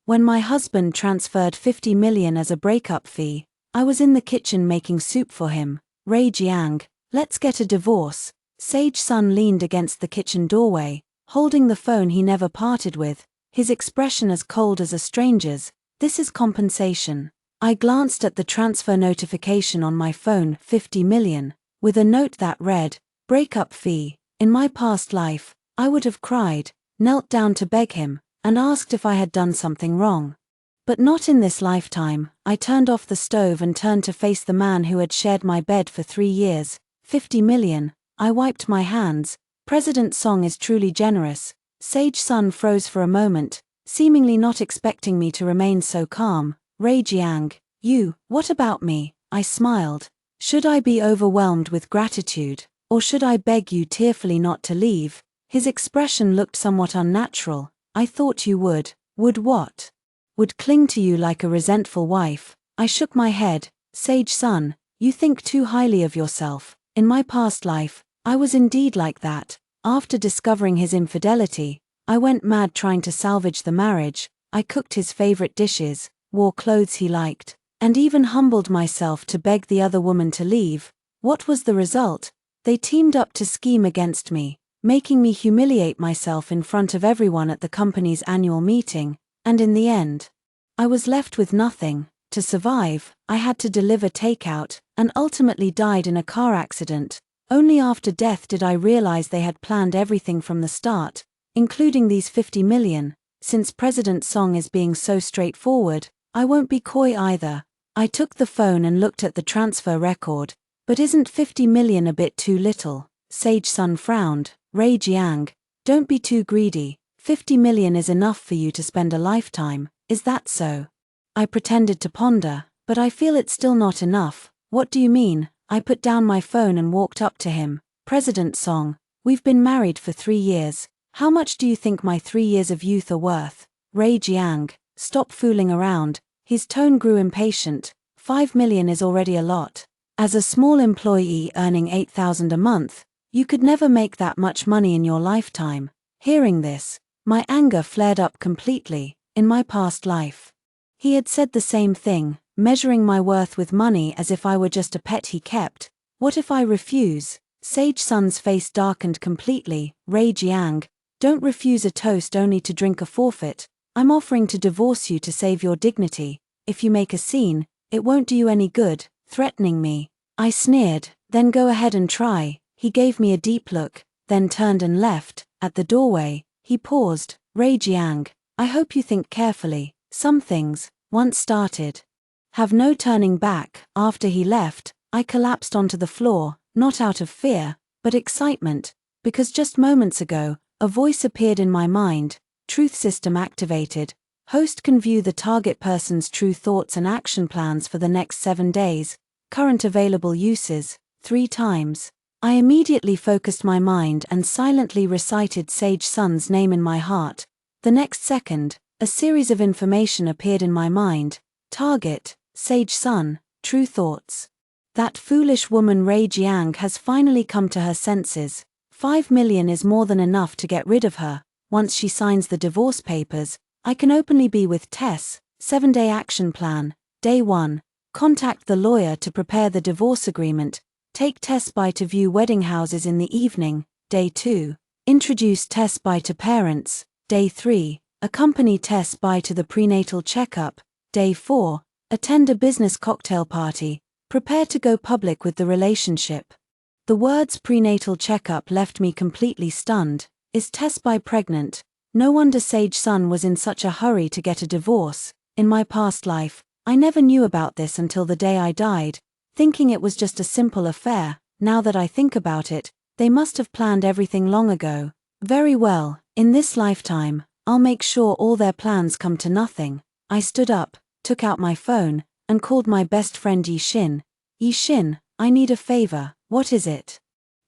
When my husband transferred 50 million as a breakup fee, I was in the kitchen making soup for him. Ray Jiang, let's get a divorce. Sage Sun leaned against the kitchen doorway, holding the phone he never parted with, his expression as cold as a stranger's. This is compensation. I glanced at the transfer notification on my phone, 50 million, with a note that read, breakup fee. In my past life, I would have cried, knelt down to beg him, and asked if I had done something wrong. But not in this lifetime. I turned off the stove and turned to face the man who had shared my bed for 3 years. 50 million. I wiped my hands. President Song is truly generous. Sage Sun froze for a moment, seemingly not expecting me to remain so calm. Ray Jiang, what about me? I smiled. Should I be overwhelmed with gratitude, or should I beg you tearfully not to leave? His expression looked somewhat unnatural. I thought you would. Would what? Would cling to you like a resentful wife. I shook my head. Sage Sun, you think too highly of yourself. In my past life, I was indeed like that. After discovering his infidelity, I went mad trying to salvage the marriage. I cooked his favorite dishes, wore clothes he liked, and even humbled myself to beg the other woman to leave. What was the result? They teamed up to scheme against me, making me humiliate myself in front of everyone at the company's annual meeting, and in the end, I was left with nothing. To survive, I had to deliver takeout, and ultimately died in a car accident. Only after death did I realize they had planned everything from the start, including these 50 million. Since President Song is being so straightforward, I won't be coy either. I took the phone and looked at the transfer record. But isn't 50 million a bit too little? Sage Sun frowned. Ray Jiang, don't be too greedy. 50 million is enough for you to spend a lifetime, is that so? I pretended to ponder, but I feel it's still not enough. What do you mean? I put down my phone and walked up to him. President Song, we've been married for 3 years. How much do you think my 3 years of youth are worth? Ray Jiang, stop fooling around. His tone grew impatient. 5 million is already a lot. As a small employee earning 8,000 a month, you could never make that much money in your lifetime. Hearing this, my anger flared up completely. In my past life, he had said the same thing, measuring my worth with money as if I were just a pet he kept. What if I refuse? Sage Sun's face darkened completely. Ray Jiang, don't refuse a toast only to drink a forfeit. I'm offering to divorce you to save your dignity. If you make a scene, it won't do you any good. Threatening me. I sneered. Then go ahead and try. He gave me a deep look, then turned and left. At the doorway, he paused. Ray Jiang, I hope you think carefully. Some things, once started, have no turning back. After he left, I collapsed onto the floor, not out of fear, but excitement, because just moments ago, a voice appeared in my mind. Truth system activated. Host can view the target person's true thoughts and action plans for the next 7 days. Current available uses, 3 times. I immediately focused my mind and silently recited Sage Sun's name in my heart. The next second, a series of information appeared in my mind. Target, Sage Sun, true thoughts. That foolish woman Ray Jiang has finally come to her senses. 5 million is more than enough to get rid of her. Once she signs the divorce papers, I can openly be with Tess. 7-day action plan. Day 1. Contact the lawyer to prepare the divorce agreement. Take Tess by to view wedding houses in the evening. Day 2. Introduce Tess by to parents. Day 3. Accompany Tess by to the prenatal checkup. Day 4. Attend a business cocktail party. Prepare to go public with the relationship. The words prenatal checkup left me completely stunned. Is Tess by pregnant? No wonder Sage Sun was in such a hurry to get a divorce. In my past life, I never knew about this until the day I died, thinking it was just a simple affair. Now that I think about it, they must have planned everything long ago. Very well, in this lifetime, I'll make sure all their plans come to nothing. I stood up, took out my phone, and called my best friend Yishin. Yishin, I need a favor. What is it?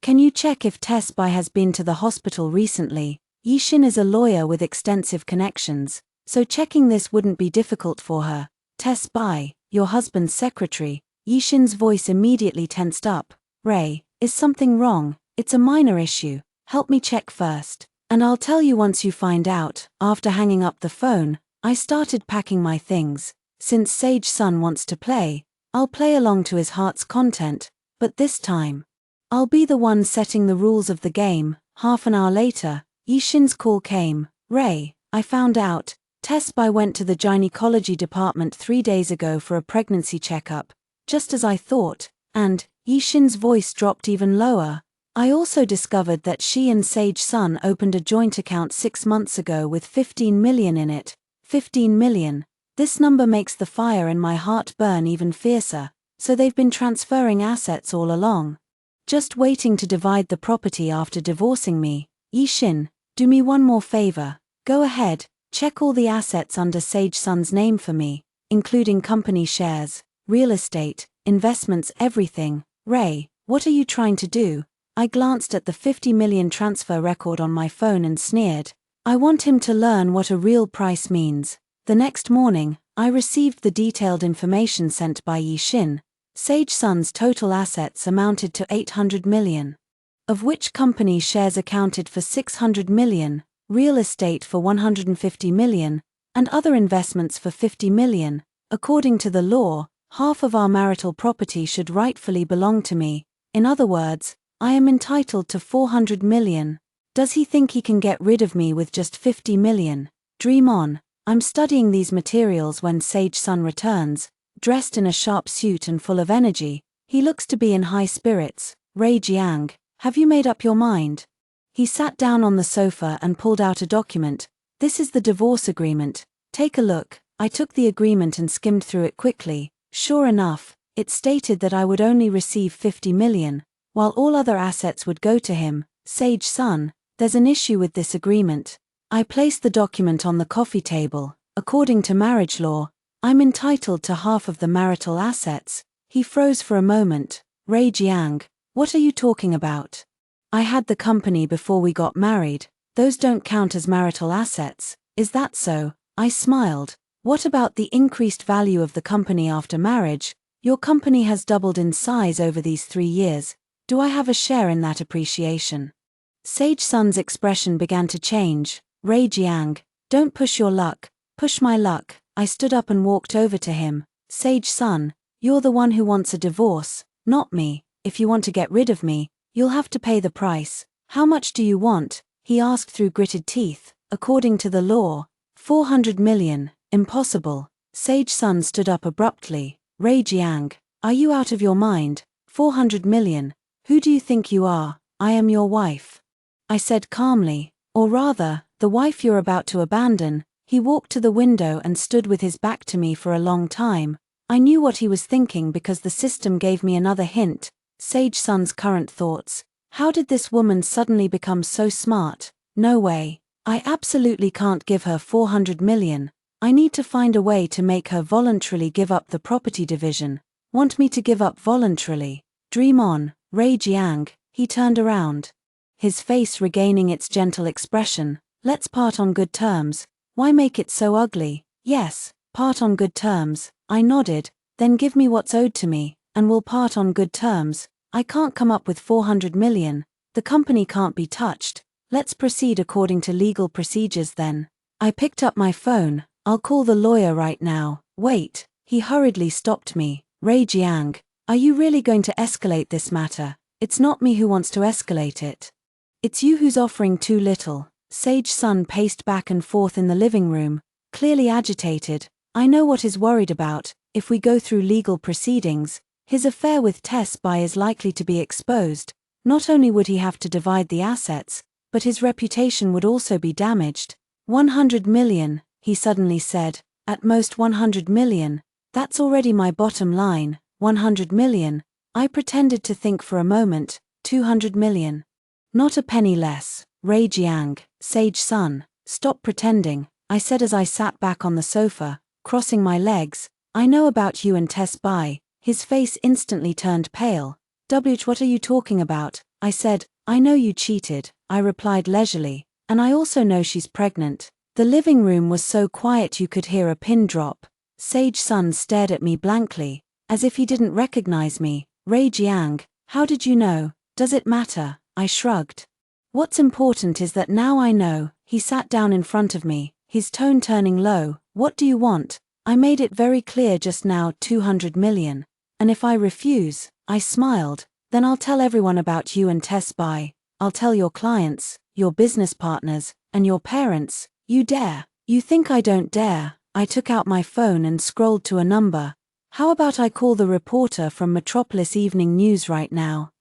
Can you check if Tess Bai has been to the hospital recently? Yishin is a lawyer with extensive connections, so checking this wouldn't be difficult for her. Tess Bai, your husband's secretary. Yishin's voice immediately tensed up. Ray, is something wrong? It's a minor issue. Help me check first. And I'll tell you once you find out. After hanging up the phone, I started packing my things. Since Sage Sun wants to play, I'll play along to his heart's content, but this time, I'll be the one setting the rules of the game. Half an hour later, Yishin's call came. Ray, I found out, Tess Bai went to the gynecology department 3 days ago for a pregnancy checkup, just as I thought, and, Yishin's voice dropped even lower. I also discovered that she and Sage Sun opened a joint account 6 months ago with 15 million in it. 15 million. This number makes the fire in my heart burn even fiercer, so they've been transferring assets all along. Just waiting to divide the property after divorcing me. Yishin, do me one more favor. Go ahead, check all the assets under Sage Sun's name for me, including company shares, real estate, investments, everything. Ray, what are you trying to do? I glanced at the 50 million transfer record on my phone and sneered. I want him to learn what a real price means. The next morning, I received the detailed information sent by Yishin. Sage Sun's total assets amounted to 800 million. Of which company shares accounted for 600 million, real estate for 150 million, and other investments for 50 million. According to the law, half of our marital property should rightfully belong to me. In other words, I am entitled to 400 million. Does he think he can get rid of me with just 50 million? Dream on. I'm studying these materials when Sage Sun returns, dressed in a sharp suit and full of energy. He looks to be in high spirits. Ray Jiang, have you made up your mind? He sat down on the sofa and pulled out a document. This is the divorce agreement. Take a look. I took the agreement and skimmed through it quickly. Sure enough, it stated that I would only receive 50 million, while all other assets would go to him. Sage Sun, there's an issue with this agreement. I placed the document on the coffee table. According to marriage law, I'm entitled to half of the marital assets. He froze for a moment. Ray Jiang, what are you talking about? I had the company before we got married. Those don't count as marital assets. Is that so? I smiled. What about the increased value of the company after marriage? Your company has doubled in size over these 3 years. Do I have a share in that appreciation? Sage Sun's expression began to change. Ray Jiang, don't push your luck, push my luck. I stood up and walked over to him. Sage Sun, you're the one who wants a divorce, not me. If you want to get rid of me, you'll have to pay the price. How much do you want? He asked through gritted teeth. According to the law, 400 million, impossible. Sage Sun stood up abruptly. Ray Jiang, are you out of your mind? 400 million. Who do you think you are? I am your wife. I said calmly, or rather, the wife you're about to abandon. He walked to the window and stood with his back to me for a long time. I knew what he was thinking because the system gave me another hint. Sage Sun's current thoughts. How did this woman suddenly become so smart? No way. I absolutely can't give her 400 million. I need to find a way to make her voluntarily give up the property division. Want me to give up voluntarily? Dream on, Ray Jiang. He turned around. His face regaining its gentle expression. Let's part on good terms. Why make it so ugly? Yes, part on good terms. I nodded. Then give me what's owed to me, and we'll part on good terms. I can't come up with 400 million. The company can't be touched. Let's proceed according to legal procedures then. I picked up my phone. I'll call the lawyer right now. Wait. He hurriedly stopped me. Ray Jiang, are you really going to escalate this matter? It's not me who wants to escalate it. It's you who's offering too little. Sage Sun paced back and forth in the living room, clearly agitated. I know what he's worried about. If we go through legal proceedings, his affair with Tess Bai is likely to be exposed. Not only would he have to divide the assets, but his reputation would also be damaged. 100 million, he suddenly said. At most 100 million. That's already my bottom line. 100 million. I pretended to think for a moment. 200 million. Not a penny less. Ray Jiang, Sage Sun, stop pretending, I said as I sat back on the sofa, crossing my legs. I know about you and Tess Bai. His face instantly turned pale. What are you talking about? I said. I know you cheated, I replied leisurely, and I also know she's pregnant. The living room was so quiet you could hear a pin drop. Sage Sun stared at me blankly, as if he didn't recognize me. Ray Jiang, how did you know? Does it matter? I shrugged. What's important is that now I know. He sat down in front of me, his tone turning low. What do you want? I made it very clear just now, 200 million. And if I refuse, I smiled, then I'll tell everyone about you and Tess Bai. I'll tell your clients, your business partners, and your parents. You dare? You think I don't dare? I took out my phone and scrolled to a number. How about I call the reporter from Metropolis Evening News right now?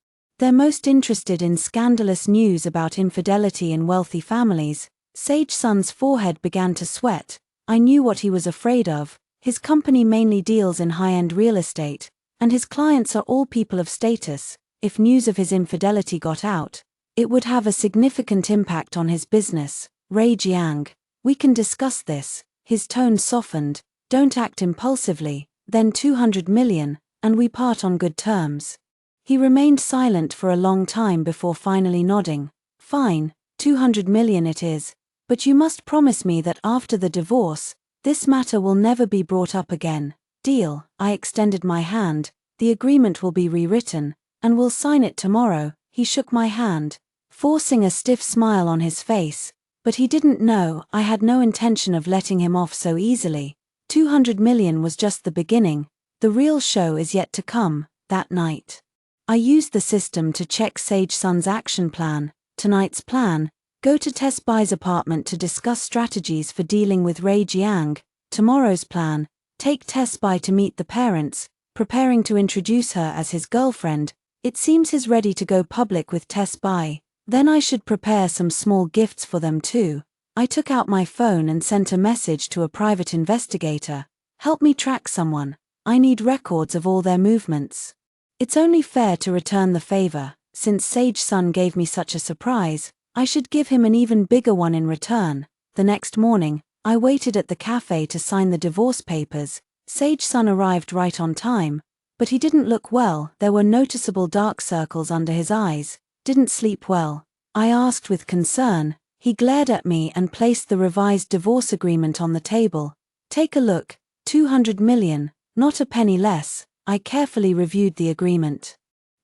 They're most interested in scandalous news about infidelity in wealthy families. Sage Sun's forehead began to sweat. I knew what he was afraid of. His company mainly deals in high-end real estate, and his clients are all people of status. If news of his infidelity got out, it would have a significant impact on his business. Ray Jiang, we can discuss this. His tone softened. Don't act impulsively. Then 200 million, and we part on good terms. He remained silent for a long time before finally nodding. Fine, 200 million it is, but you must promise me that after the divorce, this matter will never be brought up again. Deal. I extended my hand. The agreement will be rewritten, and we'll sign it tomorrow. He shook my hand, forcing a stiff smile on his face, but he didn't know I had no intention of letting him off so easily. 200 million was just the beginning. The real show is yet to come. That night, I used the system to check Sage Sun's action plan. Tonight's plan: go to Tess Bai's apartment to discuss strategies for dealing with Ray Jiang. Tomorrow's plan: take Tess Bai to meet the parents, preparing to introduce her as his girlfriend. It seems he's ready to go public with Tess Bai. Then I should prepare some small gifts for them too. I took out my phone and sent a message to a private investigator. Help me track someone. I need records of all their movements. It's only fair to return the favor. Since Sage Sun gave me such a surprise, I should give him an even bigger one in return. The next morning, I waited at the cafe to sign the divorce papers. Sage Sun arrived right on time, but he didn't look well. There were noticeable dark circles under his eyes. Didn't sleep well. I asked with concern. He glared at me and placed the revised divorce agreement on the table. Take a look. 200 million, not a penny less. I carefully reviewed the agreement.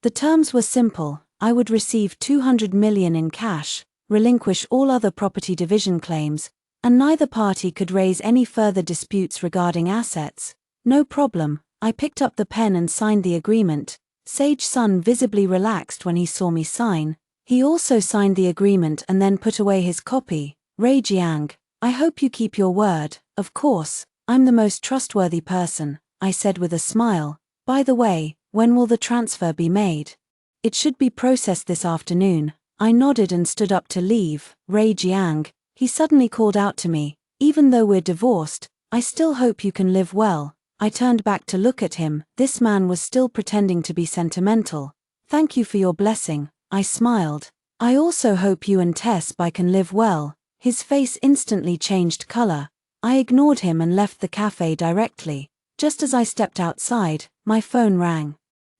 The terms were simple. I would receive 200 million in cash, relinquish all other property division claims, and neither party could raise any further disputes regarding assets. No problem. I picked up the pen and signed the agreement. Sage Sun visibly relaxed when he saw me sign. He also signed the agreement and then put away his copy. Ray Jiang, I hope you keep your word. Of course, I'm the most trustworthy person, I said with a smile. By the way, when will the transfer be made? It should be processed this afternoon. I nodded and stood up to leave. Ray Jiang, he suddenly called out to me, even though we're divorced, I still hope you can live well. I turned back to look at him. This man was still pretending to be sentimental. Thank you for your blessing. I smiled. I also hope you and Tess Bai can live well. His face instantly changed color. I ignored him and left the cafe directly. Just as I stepped outside, my phone rang.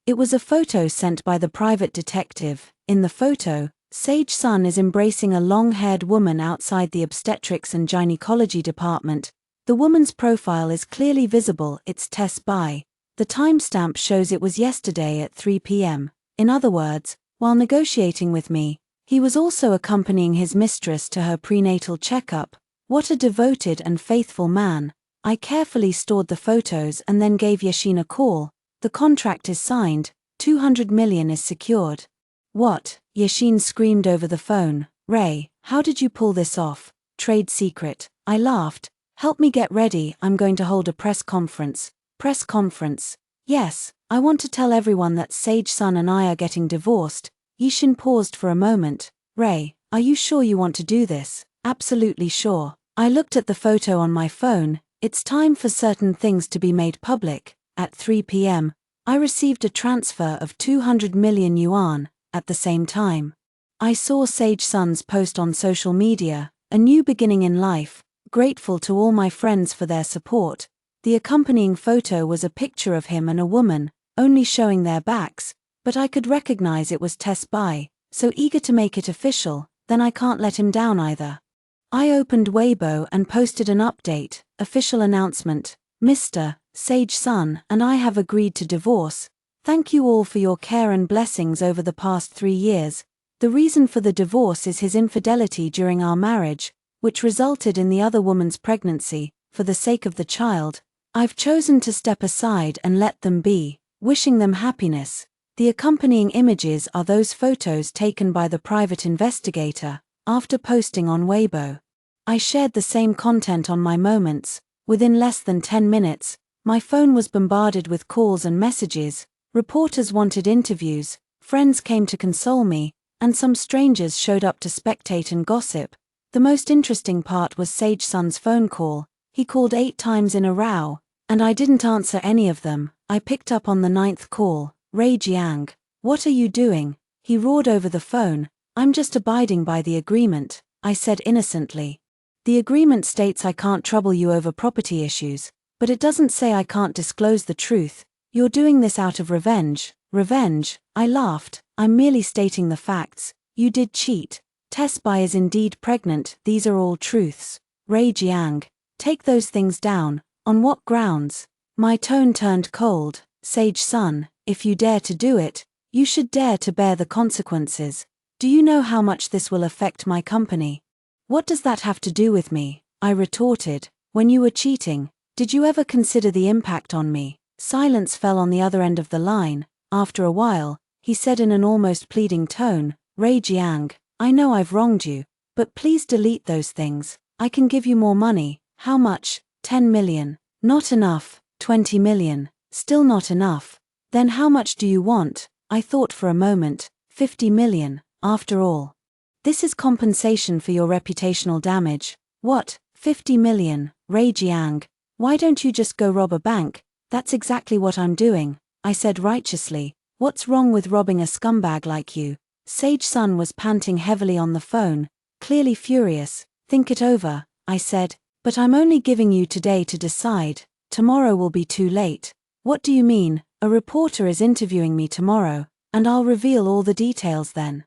It was a photo sent by the private detective. In the photo, Sage Sun is embracing a long-haired woman outside the obstetrics and gynecology department. The woman's profile is clearly visible. It's Tess Bai. The timestamp shows it was yesterday at 3 p.m. In other words, while negotiating with me, he was also accompanying his mistress to her prenatal checkup. What a devoted and faithful man. I carefully stored the photos and then gave Yishin a call. The contract is signed. 200 million is secured. What? Yishin screamed over the phone. Ray, how did you pull this off? Trade secret. I laughed. Help me get ready, I'm going to hold a press conference. Press conference? Yes, I want to tell everyone that Sage Sun and I are getting divorced. Yishin paused for a moment. Ray, are you sure you want to do this? Absolutely sure. I looked at the photo on my phone. It's time for certain things to be made public. At 3 p.m., I received a transfer of 200 million yuan. At the same time, I saw Sage Sun's post on social media, a new beginning in life, grateful to all my friends for their support. The accompanying photo was a picture of him and a woman, only showing their backs, but I could recognize it was Tess Bai, so eager to make it official, then I can't let him down either. I opened Waybo and posted an update, official announcement. Mr. Sage Sun and I have agreed to divorce. Thank you all for your care and blessings over the past 3 years. The reason for the divorce is his infidelity during our marriage, which resulted in the other woman's pregnancy. for the sake of the child, I've chosen to step aside and let them be, wishing them happiness. The accompanying images are those photos taken by the private investigator after posting on Waybo. I shared the same content on my Moments. Within less than 10 minutes, my phone was bombarded with calls and messages. Reporters wanted interviews, friends came to console me, and some strangers showed up to spectate and gossip. The most interesting part was Sage Sun's phone call. He called 8 times in a row, and I didn't answer any of them. I picked up on the 9th call. Ray Jiang, what are you doing? He roared over the phone. I'm just abiding by the agreement, I said innocently. The agreement states I can't trouble you over property issues, but it doesn't say I can't disclose the truth. You're doing this out of revenge. Revenge? I laughed. I'm merely stating the facts. You did cheat. Tess Bai is indeed pregnant. These are all truths. Ray Jiang, take those things down. On what grounds? My tone turned cold. Sage Sun, if you dare to do it, you should dare to bear the consequences. Do you know how much this will affect my company? What does that have to do with me? I retorted. When you were cheating, did you ever consider the impact on me? Silence fell on the other end of the line. After a while, he said in an almost pleading tone, Ray Jiang, I know I've wronged you, but please delete those things. I can give you more money. How much? 10 million. Not enough. 20 million. Still not enough. Then how much do you want? I thought for a moment. 50 million, after all. This is compensation for your reputational damage. What? 50 million, Ray Jiang. Why don't you just go rob a bank? That's exactly what I'm doing, I said righteously. What's wrong with robbing a scumbag like you? Sage Sun was panting heavily on the phone, clearly furious. Think it over, I said. But I'm only giving you today to decide. Tomorrow will be too late. What do you mean? A reporter is interviewing me tomorrow, and I'll reveal all the details then.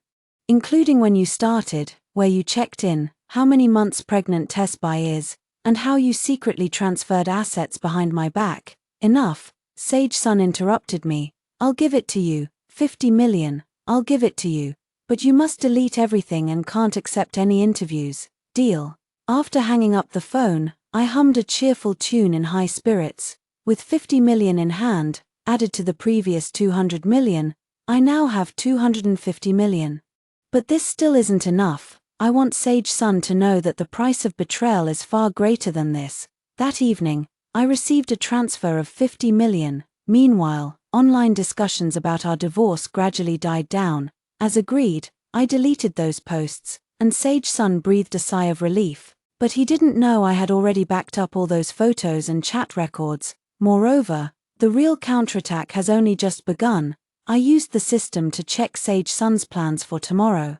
Including when you started, where you checked in, how many months pregnant Tess Bai is, and how you secretly transferred assets behind my back. Enough, Sage Sun interrupted me. I'll give it to you, 50 million, I'll give it to you. But you must delete everything and can't accept any interviews. Deal. After hanging up the phone, I hummed a cheerful tune in high spirits. With 50 million in hand, added to the previous 200 million, I now have 250 million. But this still isn't enough. I want Sage Sun to know that the price of betrayal is far greater than this. That evening, I received a transfer of 50 million. Meanwhile, online discussions about our divorce gradually died down. As agreed, I deleted those posts, and Sage Sun breathed a sigh of relief. But he didn't know I had already backed up all those photos and chat records. Moreover, the real counterattack has only just begun. I used the system to check Sage Sun's plans for tomorrow.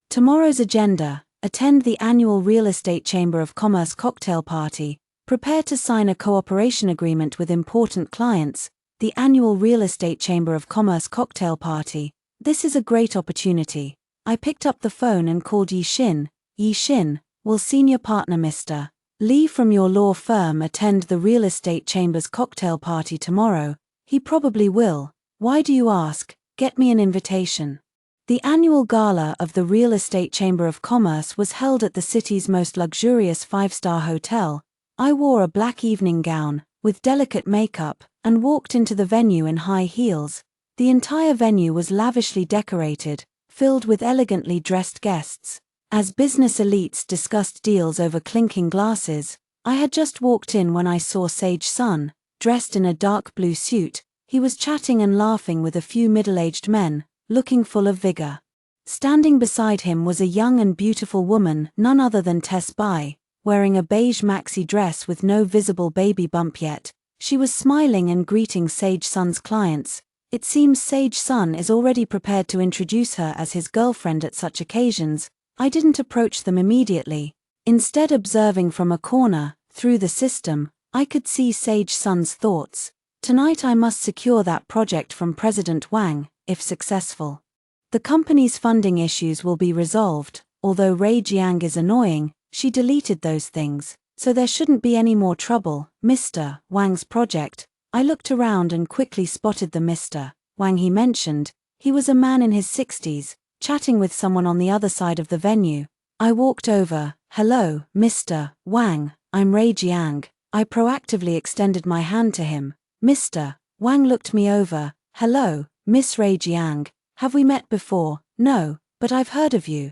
Tomorrow's agenda: attend the annual Real Estate Chamber of Commerce cocktail party, prepare to sign a cooperation agreement with important clients. The annual Real Estate Chamber of Commerce cocktail party. This is a great opportunity. I picked up the phone and called Yishin. Yishin, will senior partner Mr. Lee from your law firm attend the Real Estate Chamber's cocktail party tomorrow? He probably will. Why do you ask? Get me an invitation. The annual gala of the Real Estate Chamber of Commerce was held at the city's most luxurious 5-star hotel. I wore a black evening gown, with delicate makeup, and walked into the venue in high heels. The entire venue was lavishly decorated, filled with elegantly dressed guests. As business elites discussed deals over clinking glasses, I had just walked in when I saw Sage Sun, dressed in a dark blue suit. He was chatting and laughing with a few middle-aged men, looking full of vigor. Standing beside him was a young and beautiful woman, none other than Tess Bai, wearing a beige maxi dress with no visible baby bump yet. She was smiling and greeting Sage Sun's clients. It seems Sage Sun is already prepared to introduce her as his girlfriend at such occasions. I didn't approach them immediately. Instead, observing from a corner, through the system, I could see Sage Sun's thoughts. Tonight I must secure that project from President Wang, if successful. The company's funding issues will be resolved. Although Ray Jiang is annoying, she deleted those things, so there shouldn't be any more trouble. Mr. Wang's project. I looked around and quickly spotted the Mr. Wang he mentioned. He was a man in his 60s, chatting with someone on the other side of the venue. I walked over. Hello, Mr. Wang, I'm Ray Jiang. I proactively extended my hand to him. Mr. Wang looked me over. Hello, Miss Ray Jiang. Have we met before? No, but I've heard of you.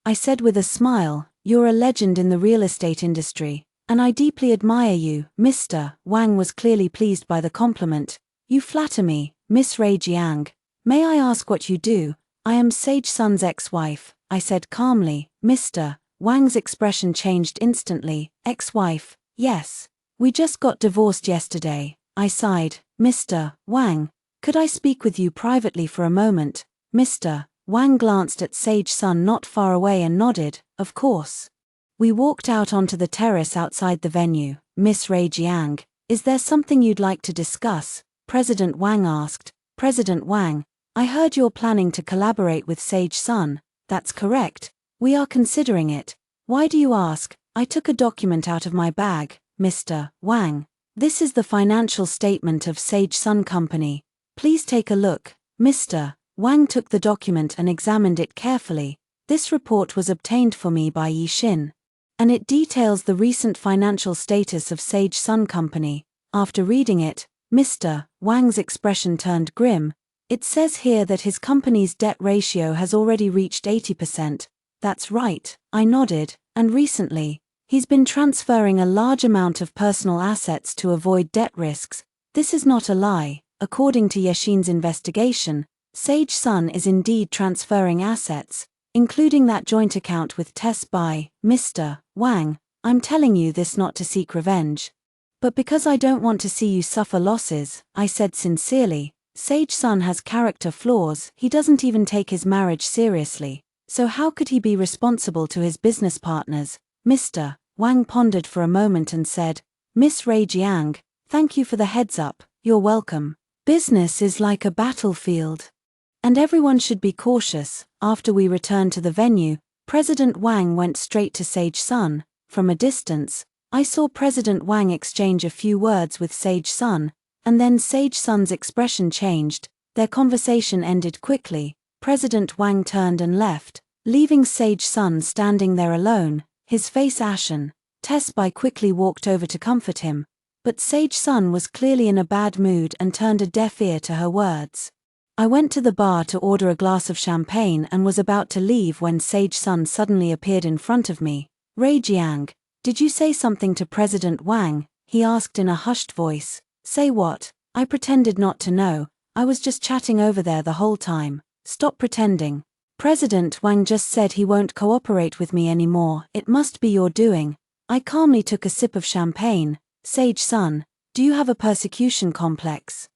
I said with a smile, you're a legend in the real estate industry, and I deeply admire you. Mr. Wang was clearly pleased by the compliment. You flatter me, Miss Ray Jiang. May I ask what you do? I am Sage Sun's ex-wife, I said calmly. Mr. Wang's expression changed instantly. Ex-wife? Yes. We just got divorced yesterday. I sighed. Mr. Wang, could I speak with you privately for a moment? Mr. Wang glanced at Sage Sun not far away and nodded, of course. We walked out onto the terrace outside the venue. Miss Ray Jiang, is there something you'd like to discuss? President Wang asked. President Wang, I heard you're planning to collaborate with Sage Sun. That's correct. We are considering it. Why do you ask? I took a document out of my bag, Mr. Wang. This is the financial statement of Sage Sun Company. Please take a look. Mr. Wang took the document and examined it carefully. This report was obtained for me by Yishins, and it details the recent financial status of Sage Sun Company. After reading it, Mr. Wang's expression turned grim. It says here that his company's debt ratio has already reached 80%. That's right, I nodded, and recently, he's been transferring a large amount of personal assets to avoid debt risks. This is not a lie. According to Yishins' investigation, Sage Sun is indeed transferring assets, including that joint account with Tess by Mr. Wang. I'm telling you this not to seek revenge, but because I don't want to see you suffer losses, I said sincerely. Sage Sun has character flaws. He doesn't even take his marriage seriously, so how could he be responsible to his business partners? Mr. Wang pondered for a moment and said, Miss Ray Jiang, thank you for the heads up. You're welcome. Business is like a battlefield, and everyone should be cautious. After we returned to the venue, President Wang went straight to Sage Sun. From a distance, I saw President Wang exchange a few words with Sage Sun, and then Sage Sun's expression changed. Their conversation ended quickly. President Wang turned and left, leaving Sage Sun standing there alone, his face ashen. Tess Bai quickly walked over to comfort him, but Sage Sun was clearly in a bad mood and turned a deaf ear to her words. I went to the bar to order a glass of champagne and was about to leave when Sage Sun suddenly appeared in front of me. Ray Jiang, did you say something to President Wang? He asked in a hushed voice. Say what? I pretended not to know. I was just chatting over there the whole time. Stop pretending. President Wang just said he won't cooperate with me anymore. It must be your doing. I calmly took a sip of champagne. Sage Sun, do you have a persecution complex?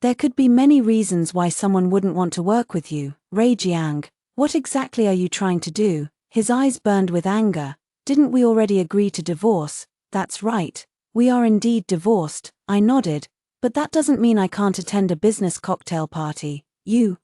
There could be many reasons why someone wouldn't want to work with you. Ray Jiang, what exactly are you trying to do? His eyes burned with anger. Didn't we already agree to divorce? That's right. We are indeed divorced. I nodded. But that doesn't mean I can't attend a business cocktail party.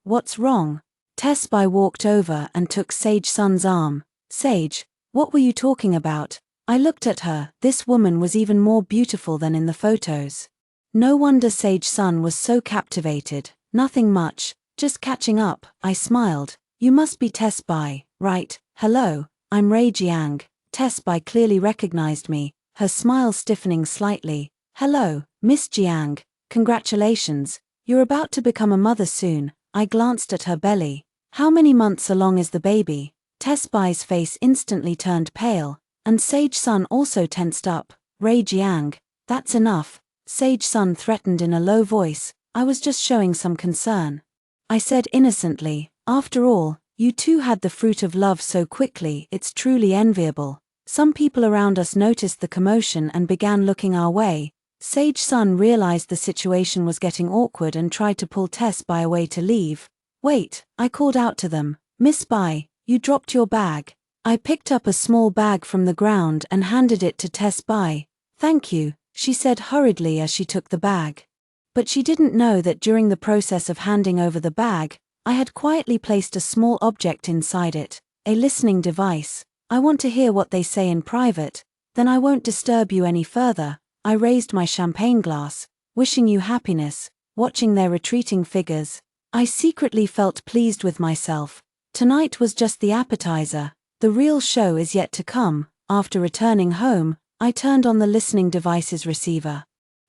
What's wrong? Tess Bai walked over and took Sage Sun's arm. Sage, what were you talking about? I looked at her. This woman was even more beautiful than in the photos. No wonder Sage Sun was so captivated. Nothing much, just catching up. I smiled. You must be Tess Bai, right? Hello, I'm Ray Jiang. Tess Bai clearly recognized me, her smile stiffening slightly. Hello, Miss Jiang. Congratulations. You're about to become a mother soon. I glanced at her belly. How many months along is the baby? Tess Bai's face instantly turned pale, and Sage Sun also tensed up. Ray Jiang, that's enough. Sage Sun threatened in a low voice. I was just showing some concern. I said innocently, after all, you two had the fruit of love so quickly. It's truly enviable. Some people around us noticed the commotion and began looking our way. Sage Sun realized the situation was getting awkward and tried to pull Tess Bai away to leave. Wait, I called out to them. Miss Bai, you dropped your bag. I picked up a small bag from the ground and handed it to Tess Bai. Thank you, she said hurriedly as she took the bag. But she didn't know that during the process of handing over the bag, I had quietly placed a small object inside it, a listening device. I want to hear what they say in private, then I won't disturb you any further. I raised my champagne glass, wishing you happiness. Watching their retreating figures, I secretly felt pleased with myself. Tonight was just the appetizer. The real show is yet to come. After returning home, I turned on the listening device's receiver.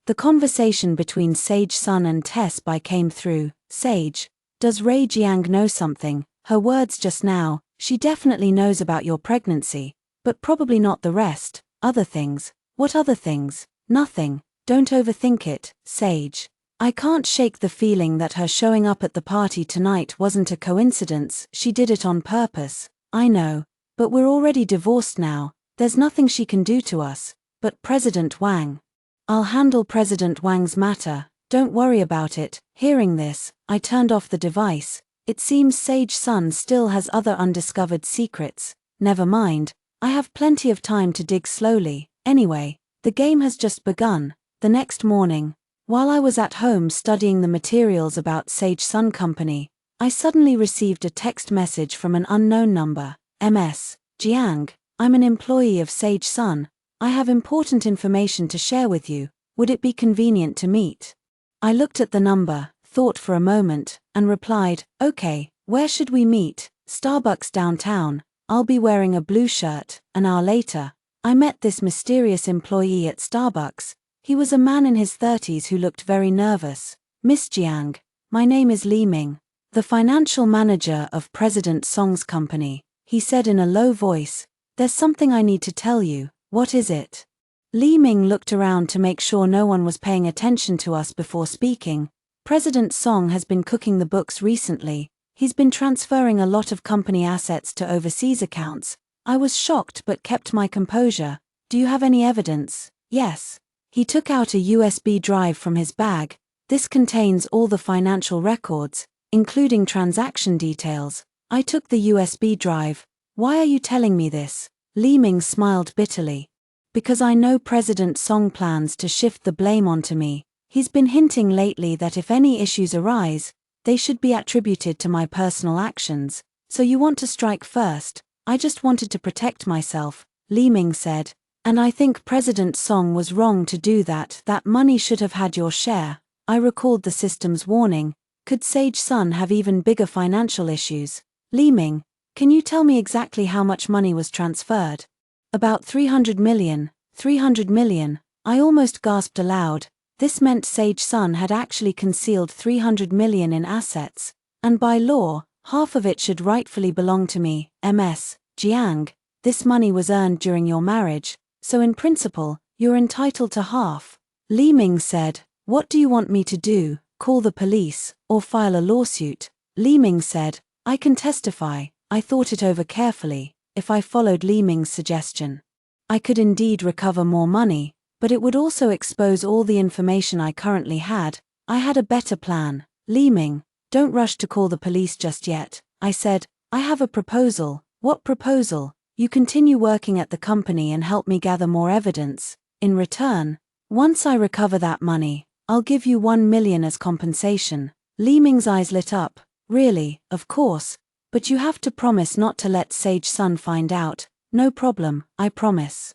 The conversation between Sage Sun and Tess Bai came through. Sage, does Ray Jiang know something? Her words just now, she definitely knows about your pregnancy, but probably not the rest. Other things. What other things? Nothing. Don't overthink it, Sage. I can't shake the feeling that her showing up at the party tonight wasn't a coincidence. She did it on purpose. I know. But we're already divorced now. There's nothing she can do to us. But President Wang. I'll handle President Wang's matter. Don't worry about it. Hearing this, I turned off the device. It seems Sage Sun still has other undiscovered secrets. Never mind. I have plenty of time to dig slowly. Anyway, the game has just begun. The next morning, while I was at home studying the materials about Sage Sun Company, I suddenly received a text message from an unknown number. MS. Jiang, I'm an employee of Sage Sun. I have important information to share with you. Would it be convenient to meet? I looked at the number, thought for a moment, and replied, okay, where should we meet? Starbucks downtown. I'll be wearing a blue shirt. An hour later, I met this mysterious employee at Starbucks. He was a man in his 30s who looked very nervous. Miss Jiang, my name is Li Ming, the financial manager of President Song's company, he said in a low voice. There's something I need to tell you. What is it? Li Ming looked around to make sure no one was paying attention to us before speaking. President Song has been cooking the books recently. He's been transferring a lot of company assets to overseas accounts. I was shocked but kept my composure. Do you have any evidence? Yes. He took out a USB drive from his bag. This contains all the financial records, including transaction details. I took the USB drive. Why are you telling me this? Li Ming smiled bitterly. Because I know President Song plans to shift the blame onto me. He's been hinting lately that if any issues arise, they should be attributed to my personal actions. So you want to strike first? I just wanted to protect myself, Li Ming said. And I think President Song was wrong to do that. That money should have had your share. I recalled the system's warning. Could Sage Sun have even bigger financial issues? Li Ming, can you tell me exactly how much money was transferred? About 300 million. 300 million. I almost gasped aloud. This meant Sage Sun had actually concealed 300 million in assets. And by law, half of it should rightfully belong to me. MS. Jiang, this money was earned during your marriage. So in principle, you're entitled to half. Li Ming said, what do you want me to do, call the police, or file a lawsuit? Li Ming said, I can testify. I thought it over carefully. If I followed Li Ming's suggestion, I could indeed recover more money, but it would also expose all the information I currently had. I had a better plan. Li Ming, don't rush to call the police just yet. I said, I have a proposal. What proposal? You continue working at the company and help me gather more evidence. In return, once I recover that money, I'll give you 1 million as compensation. Li Ming's eyes lit up. Really, of course. But you have to promise not to let Sage Sun find out. No problem, I promise.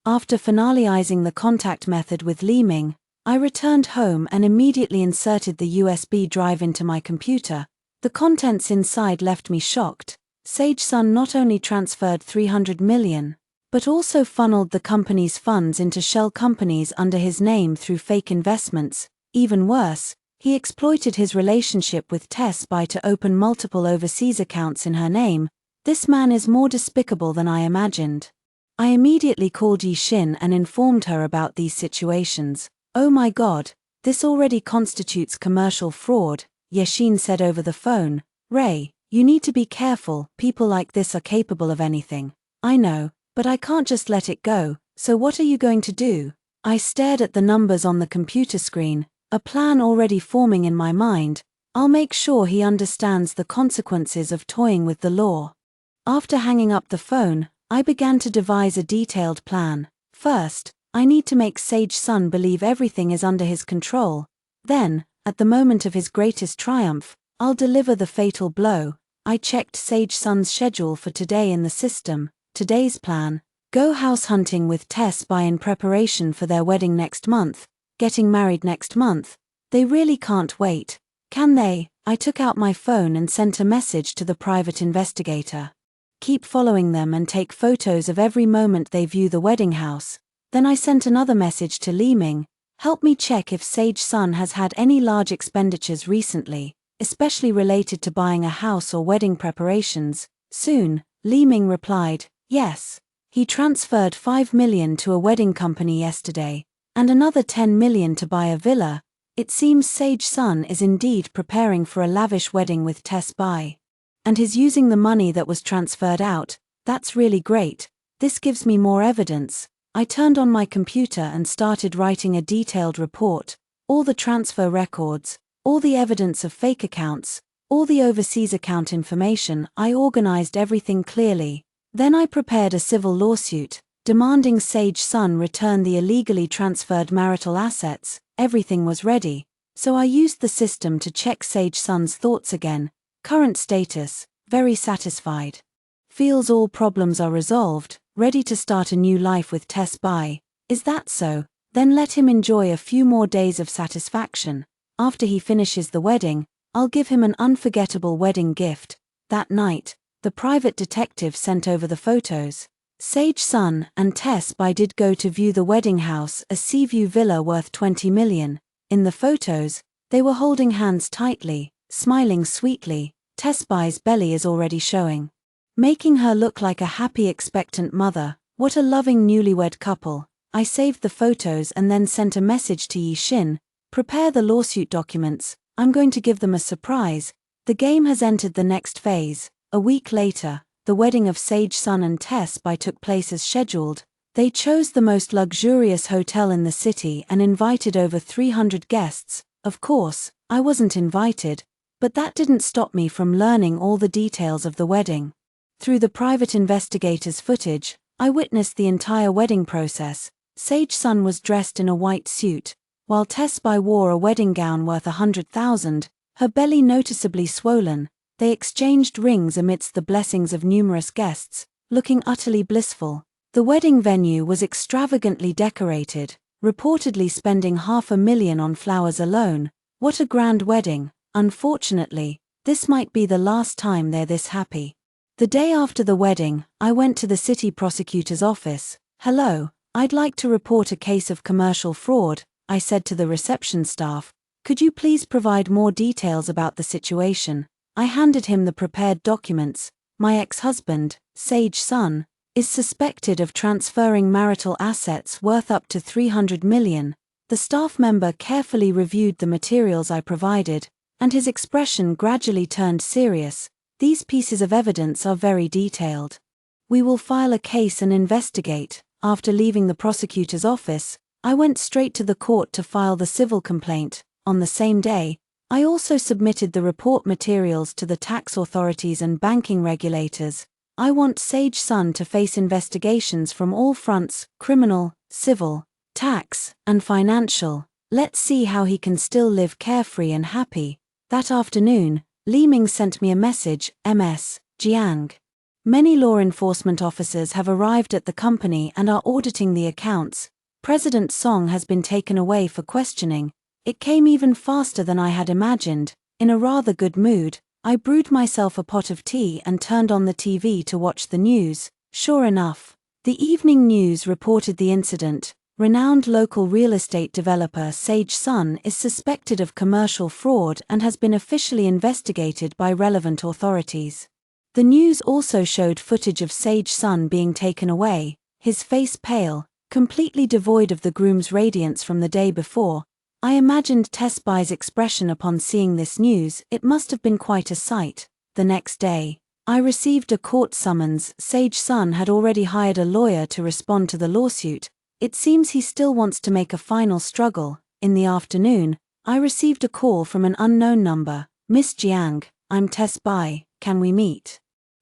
After finalizing the contact method with Li Ming, I returned home and immediately inserted the USB drive into my computer. The contents inside left me shocked. Sage Sun not only transferred 300 million, but also funneled the company's funds into shell companies under his name through fake investments. Even worse, he exploited his relationship with Tess Bai to open multiple overseas accounts in her name. This man is more despicable than I imagined. I immediately called Yishin and informed her about these situations. Oh my God, this already constitutes commercial fraud, Yishin said over the phone. Ray, you need to be careful. People like this are capable of anything. I know, but I can't just let it go. So what are you going to do? I stared at the numbers on the computer screen, a plan already forming in my mind. I'll make sure he understands the consequences of toying with the law. After hanging up the phone, I began to devise a detailed plan. First, I need to make Sage Sun believe everything is under his control. Then, at the moment of his greatest triumph, I'll deliver the fatal blow. I checked Sage Sun's schedule for today in the system. Today's plan: go house hunting with Tess Bai in preparation for their wedding next month, getting married next month. They really can't wait, can they? I took out my phone and sent a message to the private investigator. Keep following them and take photos of every moment they view the wedding house. Then I sent another message to Li Ming, help me check if Sage Sun has had any large expenditures recently, especially related to buying a house or wedding preparations. Soon, Li Ming replied, yes. He transferred 5 million to a wedding company yesterday, and another 10 million to buy a villa. It seems Sage Sun is indeed preparing for a lavish wedding with Tess Bai. And he's using the money that was transferred out. That's really great. This gives me more evidence. I turned on my computer and started writing a detailed report, all the transfer records, all the evidence of fake accounts, all the overseas account information. I organized everything clearly. Then I prepared a civil lawsuit, demanding Sage Sun return the illegally transferred marital assets. Everything was ready, so I used the system to check Sage Sun's thoughts again. Current status, very satisfied. Feels all problems are resolved, ready to start a new life with Tess Bai. Is that so? Then let him enjoy a few more days of satisfaction. After he finishes the wedding, I'll give him an unforgettable wedding gift. That night, the private detective sent over the photos. Sage Sun and Tess Bai did go to view the wedding house, a Seaview villa worth 20 million. In the photos, they were holding hands tightly, smiling sweetly. Tess Bai's belly is already showing, making her look like a happy expectant mother. What a loving newlywed couple. I saved the photos and then sent a message to Yishin, prepare the lawsuit documents, I'm going to give them a surprise. The game has entered the next phase. A week later, the wedding of Sage Sun and Tess Bai took place as scheduled. They chose the most luxurious hotel in the city and invited over 300 guests. Of course, I wasn't invited, but that didn't stop me from learning all the details of the wedding. Through the private investigator's footage, I witnessed the entire wedding process. Sage Sun was dressed in a white suit, while Tess Bai wore a wedding gown worth 100,000, her belly noticeably swollen. They exchanged rings amidst the blessings of numerous guests, looking utterly blissful. The wedding venue was extravagantly decorated, reportedly spending 500,000 on flowers alone. What a grand wedding. Unfortunately, this might be the last time they're this happy. The day after the wedding, I went to the city prosecutor's office. Hello, I'd like to report a case of commercial fraud, I said to the reception staff. Could you please provide more details about the situation? I handed him the prepared documents. My ex-husband, Sage Sun, is suspected of transferring marital assets worth up to 300 million. The staff member carefully reviewed the materials I provided, and his expression gradually turned serious. These pieces of evidence are very detailed. We will file a case and investigate. After leaving the prosecutor's office, I went straight to the court to file the civil complaint. On the same day, I also submitted the report materials to the tax authorities and banking regulators. I want Sage Sun to face investigations from all fronts: criminal, civil, tax, and financial. Let's see how he can still live carefree and happy. That afternoon, Li Ming sent me a message, Ms. Jiang. Many law enforcement officers have arrived at the company and are auditing the accounts. President Song has been taken away for questioning. It came even faster than I had imagined. In a rather good mood, I brewed myself a pot of tea and turned on the TV to watch the news. Sure enough, the evening news reported the incident. Renowned local real estate developer Sage Sun is suspected of commercial fraud and has been officially investigated by relevant authorities. The news also showed footage of Sage Sun being taken away, his face pale, completely devoid of the groom's radiance from the day before. I imagined Tess Bai's expression upon seeing this news. It must have been quite a sight. The next day, I received a court summons. Sage Sun had already hired a lawyer to respond to the lawsuit. It seems he still wants to make a final struggle. In the afternoon, I received a call from an unknown number. Miss Jiang, I'm Tess Bai, can we meet?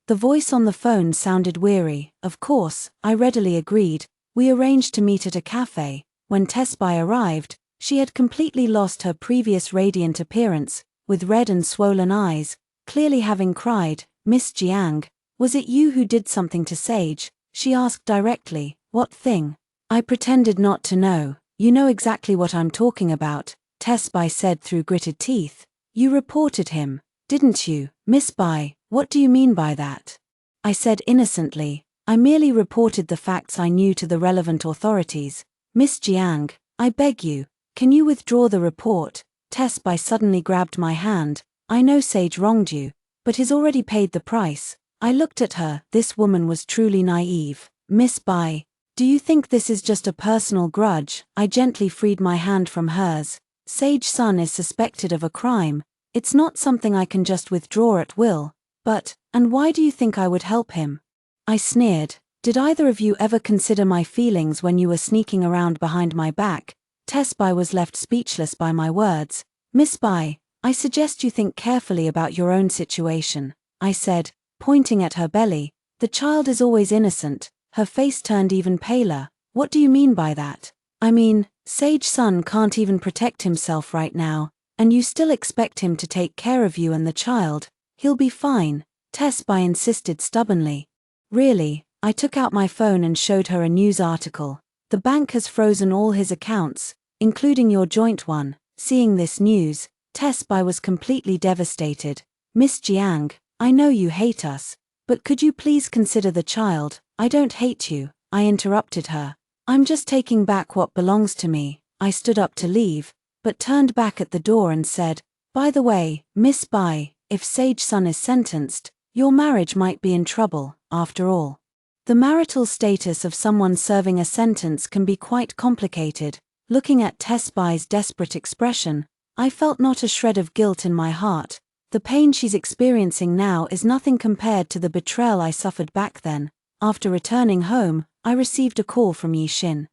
The voice on the phone sounded weary. Of course, I readily agreed. We arranged to meet at a cafe. When Tess Bai arrived, she had completely lost her previous radiant appearance, with red and swollen eyes, clearly having cried. Miss Jiang, was it you who did something to Sage? She asked directly. What thing? I pretended not to know. You know exactly what I'm talking about, Tess Bai said through gritted teeth. You reported him, didn't you? Miss Bai, what do you mean by that? I said innocently. I merely reported the facts I knew to the relevant authorities. Miss Jiang, I beg you, can you withdraw the report? Tess Bai suddenly grabbed my hand. I know Sage wronged you, but he's already paid the price. I looked at her. This woman was truly naive. Miss Bai, do you think this is just a personal grudge? I gently freed my hand from hers. Sage's son is suspected of a crime. It's not something I can just withdraw at will. But, and why do you think I would help him? I sneered. Did either of you ever consider my feelings when you were sneaking around behind my back? Tess Bai was left speechless by my words. Miss Bai, I suggest you think carefully about your own situation, I said, pointing at her belly. The child is always innocent. Her face turned even paler. What do you mean by that? I mean, Sage's son can't even protect himself right now, and you still expect him to take care of you and the child. He'll be fine, Tess Bai insisted stubbornly. Really? I took out my phone and showed her a news article. The bank has frozen all his accounts, including your joint one. Seeing this news, Tess Bai was completely devastated. Miss Jiang, I know you hate us, but could you please consider the child? I don't hate you, I interrupted her. I'm just taking back what belongs to me. I stood up to leave, but turned back at the door and said, by the way, Miss Bai, if Sage's son is sentenced, your marriage might be in trouble, after all. The marital status of someone serving a sentence can be quite complicated. Looking at Tess Bai's desperate expression, I felt not a shred of guilt in my heart. The pain she's experiencing now is nothing compared to the betrayal I suffered back then. After returning home, I received a call from Yishin.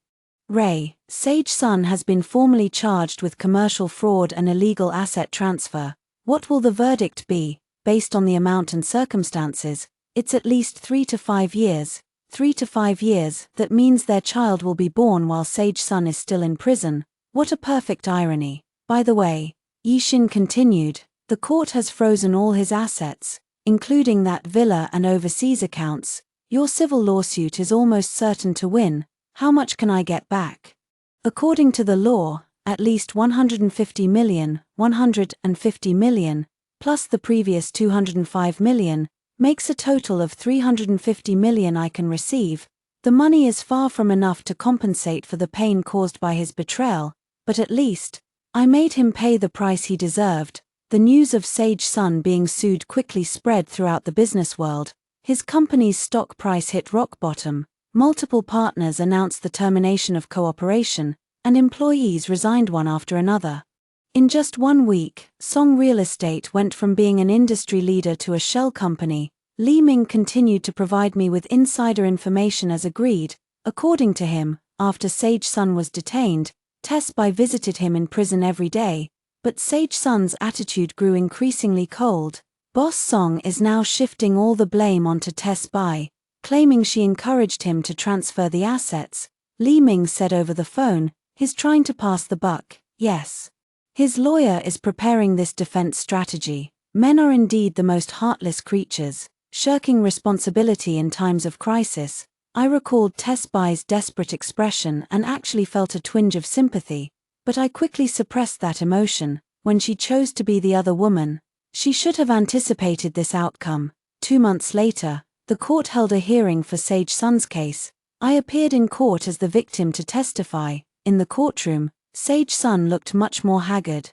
Ray, Sage's son has been formally charged with commercial fraud and illegal asset transfer. What will the verdict be? Based on the amount and circumstances, it's at least 3 to 5 years. 3 to 5 years, that means their child will be born while Sage's son is still in prison. What a perfect irony. By the way, Yishin continued, the court has frozen all his assets, including that villa and overseas accounts. Your civil lawsuit is almost certain to win. How much can I get back? According to the law, at least 150 million, 150 million, plus the previous 205 million, makes a total of 350 million I can receive. The money is far from enough to compensate for the pain caused by his betrayal, but at least, I made him pay the price he deserved. The news of Sage's son being sued quickly spread throughout the business world. His company's stock price hit rock bottom, multiple partners announced the termination of cooperation, and employees resigned one after another. In just 1 week, Song Real Estate went from being an industry leader to a shell company. Li Ming continued to provide me with insider information as agreed. According to him, after Sage's son was detained, Tess Bai visited him in prison every day, but Sage's son's attitude grew increasingly cold. Boss Song is now shifting all the blame onto Tess Bai, claiming she encouraged him to transfer the assets. Li Ming said over the phone, he's trying to pass the buck. Yes. His lawyer is preparing this defense strategy. Men are indeed the most heartless creatures, shirking responsibility in times of crisis. I recalled Tess Bai's desperate expression and actually felt a twinge of sympathy, but I quickly suppressed that emotion. When she chose to be the other woman, she should have anticipated this outcome. 2 months later, the court held a hearing for Sage's son's case. I appeared in court as the victim to testify. In the courtroom, Sage's son looked much more haggard,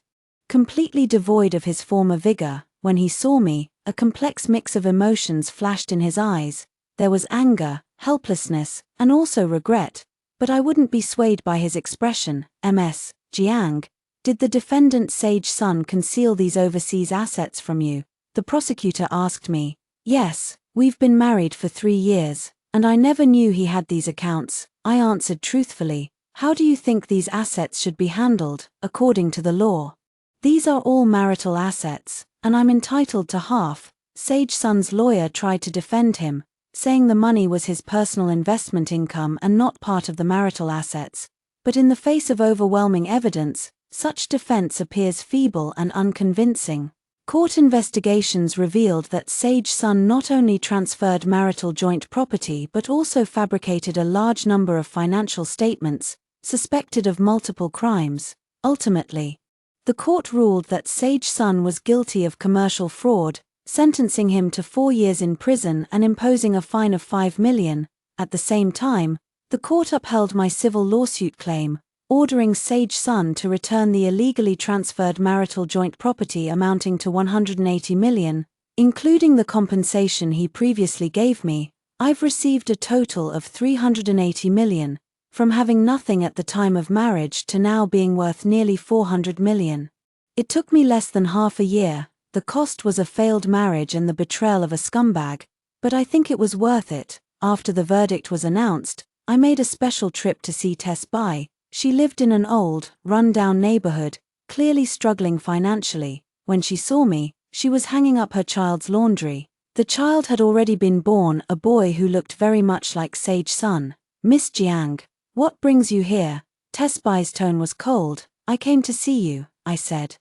completely devoid of his former vigor. When he saw me, a complex mix of emotions flashed in his eyes. There was anger, helplessness, and also regret, but I wouldn't be swayed by his expression. Ms. Jiang, did the defendant Sage's son conceal these overseas assets from you? The prosecutor asked me. Yes, we've been married for 3 years, and I never knew he had these accounts, I answered truthfully. How do you think these assets should be handled, according to the law? These are all marital assets, and I'm entitled to half. Sage's son's lawyer tried to defend him, saying the money was his personal investment income and not part of the marital assets. But in the face of overwhelming evidence, such defense appears feeble and unconvincing. Court investigations revealed that Sage's son not only transferred marital joint property but also fabricated a large number of financial statements, suspected of multiple crimes. Ultimately, the court ruled that Sage's son was guilty of commercial fraud, sentencing him to 4 years in prison and imposing a fine of 5 million. At the same time, the court upheld my civil lawsuit claim, ordering Sage Sun to return the illegally transferred marital joint property amounting to 180 million, including the compensation he previously gave me. I've received a total of 380 million, from having nothing at the time of marriage to now being worth nearly 400 million. It took me less than half a year. The cost was a failed marriage and the betrayal of a scumbag, but I think it was worth it. After the verdict was announced, I made a special trip to see Tess Bai. She lived in an old, run-down neighborhood, clearly struggling financially. When she saw me, she was hanging up her child's laundry. The child had already been born, a boy who looked very much like Sage Sun. "Miss Jiang, what brings you here?" Tess Bai's tone was cold. "I came to see you," I said.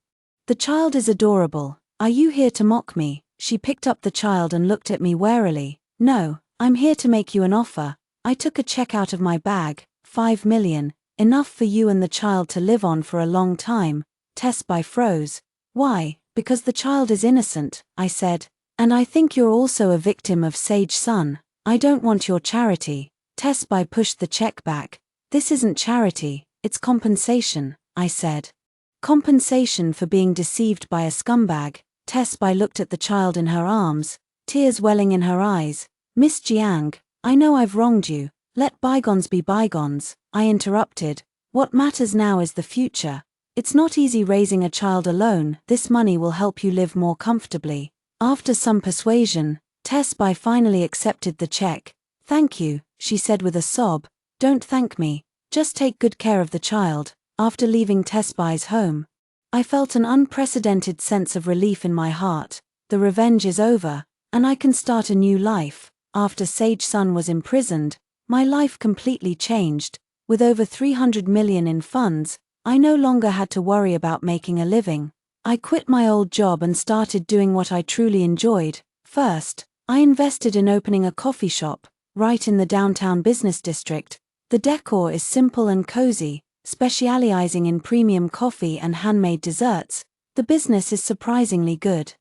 "The child is adorable. Are you here to mock me?" She picked up the child and looked at me warily. "No, I'm here to make you an offer." I took a check out of my bag. 5 million, enough for you and the child to live on for a long time. Tess Bai froze. "Why?" "Because the child is innocent," I said. "And I think you're also a victim of Sage Sun. I don't want your charity." Tess Bai pushed the check back. "This isn't charity, it's compensation," I said. "Compensation for being deceived by a scumbag." Tess Bai looked at the child in her arms, tears welling in her eyes. "Miss Jiang, I know I've wronged you. Let bygones be bygones," I interrupted. "What matters now is the future. It's not easy raising a child alone. This money will help you live more comfortably." After some persuasion, Tess Bai finally accepted the check. "Thank you," she said with a sob. "Don't thank me. Just take good care of the child." After leaving Tess Bai's home, I felt an unprecedented sense of relief in my heart. The revenge is over, and I can start a new life. After Sage Sun was imprisoned, my life completely changed. With over 300 million in funds, I no longer had to worry about making a living. I quit my old job and started doing what I truly enjoyed. First, I invested in opening a coffee shop, right in the downtown business district. The decor is simple and cozy, specializing in premium coffee and handmade desserts. The business is surprisingly good.